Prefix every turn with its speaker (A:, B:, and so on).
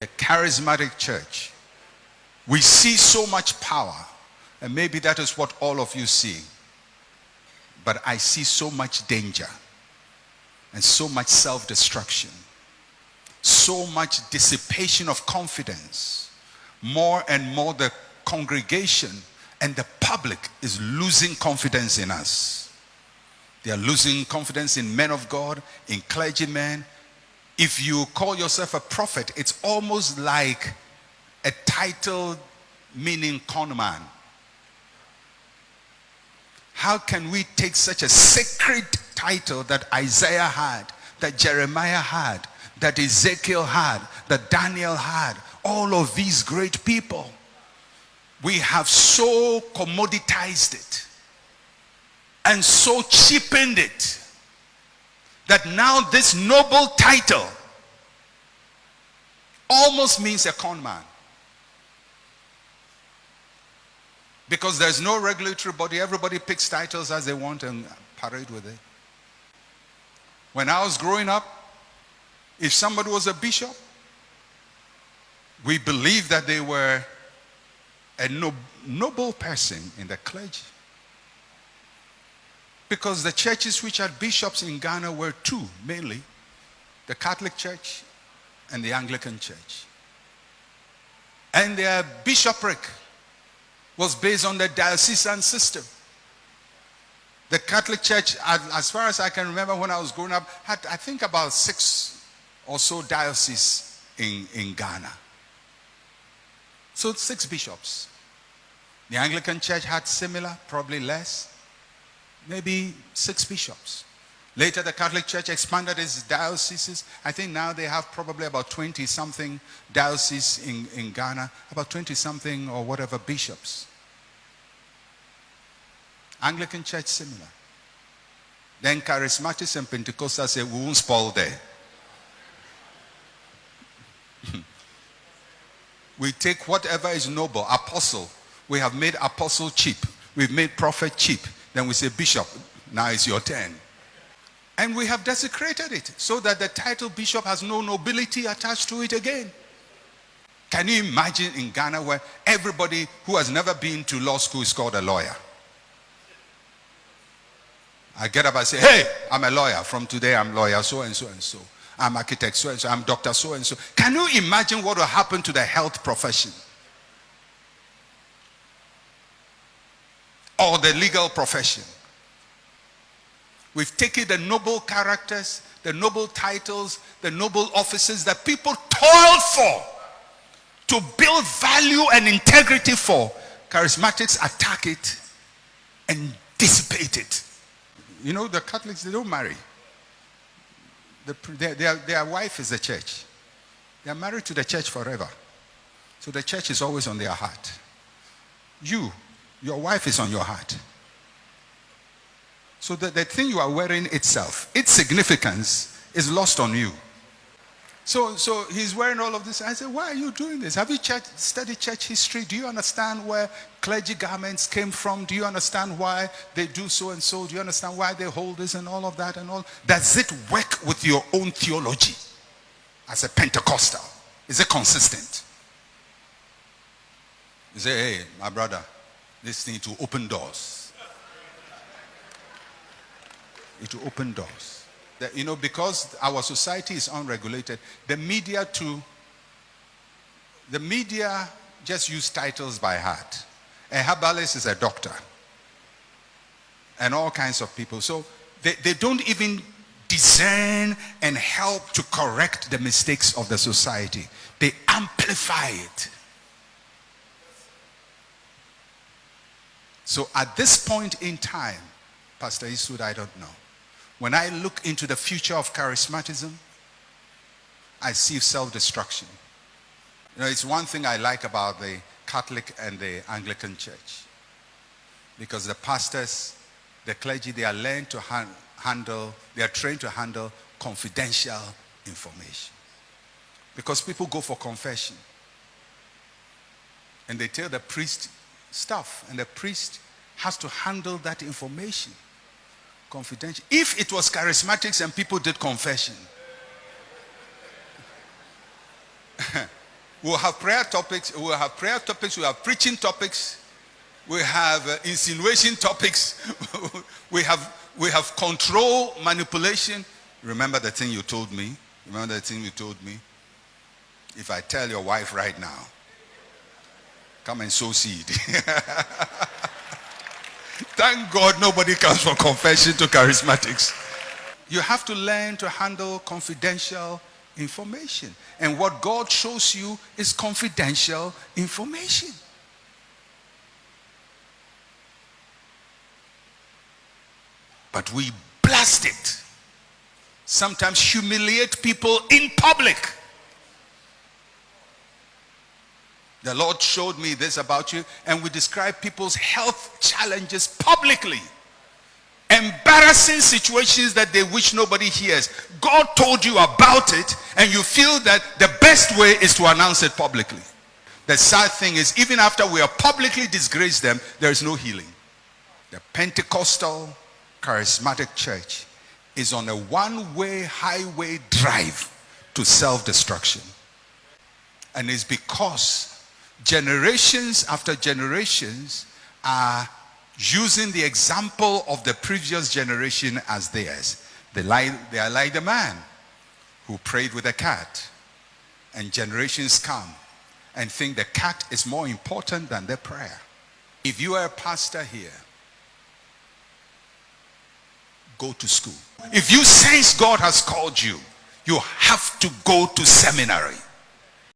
A: A charismatic church, we see so much power, and maybe that is what all of you see. But I see so much danger and so much self-destruction, so much dissipation of confidence. More and more the congregation and the public is losing confidence in us. They are losing confidence in men of God, in clergymen. If you call yourself a prophet, it's almost like a title meaning con man. How can we take such a sacred title that Isaiah had, that Jeremiah had, that Ezekiel had, that Daniel had, all of these great people? We have so commoditized it and so cheapened it that now this noble title almost means a con man. Because there's no regulatory body. Everybody picks titles as they want and parade with it. When I was growing up, if somebody was a bishop, we believed that they were a noble person in the clergy. Because the churches which had bishops in Ghana were two, mainly. The Catholic Church and the Anglican Church. And their bishopric was based on the diocesan system. The Catholic Church, as far as I can remember when I was growing up, had I think about 6 or so dioceses in Ghana. So 6 bishops. The Anglican Church had similar, probably less. Maybe 6 bishops. Later the Catholic Church expanded its dioceses. I think now they have probably about 20-something dioceses in Ghana. About 20-something or whatever bishops. Anglican Church similar. Then Charismatics and Pentecostals say we won't spoil there. We take whatever is noble. Apostle. We have made apostle cheap. We've made prophet cheap. Then we say, Bishop, now it's your turn. And we have desecrated it so that the title bishop has no nobility attached to it again. Can you imagine in Ghana where everybody who has never been to law school is called a lawyer? I get up and say, hey, I'm a lawyer. From today I'm lawyer so and so and so. I'm architect so and so. I'm doctor so and so. Can you imagine what will happen to the health profession? Or the legal profession? We've taken the noble characters, the noble titles, the noble offices that people toiled for, to build value and integrity for. Charismatics attack it and dissipate it. You know, the Catholics, they don't marry. Their wife is the church. They are married to the church forever. So the church is always on their heart. Your wife is on your heart. So the thing you are wearing itself, its significance is lost on you. So he's wearing all of this. I said, why are you doing this? Have you studied church history? Do you understand where clergy garments came from? Do you understand why they do so and so? Do you understand why they hold this and all of that and all? Does it work with your own theology as a Pentecostal? Is it consistent? You say, hey, my brother, this thing to open doors. It will open doors. You know, because our society is unregulated, the media just use titles by heart. A herbalist is a doctor. And all kinds of people. So they don't even discern and help to correct the mistakes of the society. They amplify it. So at this point in time, Pastor Eastwood, I don't know. When I look into the future of charismatism, I see self-destruction. You know, it's one thing I like about the Catholic and the Anglican Church. Because the pastors, the clergy, they are trained to handle confidential information. Because people go for confession. And they tell the priest stuff. And the priest has to handle that information. Confidential. If it was charismatics and people did confession, We'll have prayer topics. We'll have prayer topics. We'll have preaching topics. We have insinuation topics. we have control, manipulation. Remember the thing you told me? Remember the thing you told me? If I tell your wife right now, come and sow seed. Thank God nobody comes for confession to charismatics. You have to learn to handle confidential information. And what God shows you is confidential information. But we blast it. Sometimes humiliate people in public. The Lord showed me this about you, and we describe people's health challenges publicly. Embarrassing situations that they wish nobody hears. God told you about it, and you feel that the best way is to announce it publicly. The sad thing is, even after we have publicly disgraced them, there is no healing. The Pentecostal charismatic church is on a one-way highway drive to self-destruction. And it's because generations after generations are using the example of the previous generation as theirs. They are like the man who prayed with a cat. And generations come and think the cat is more important than the prayer. If you are a pastor here, go to school. If you sense God has called you, you have to go to seminary.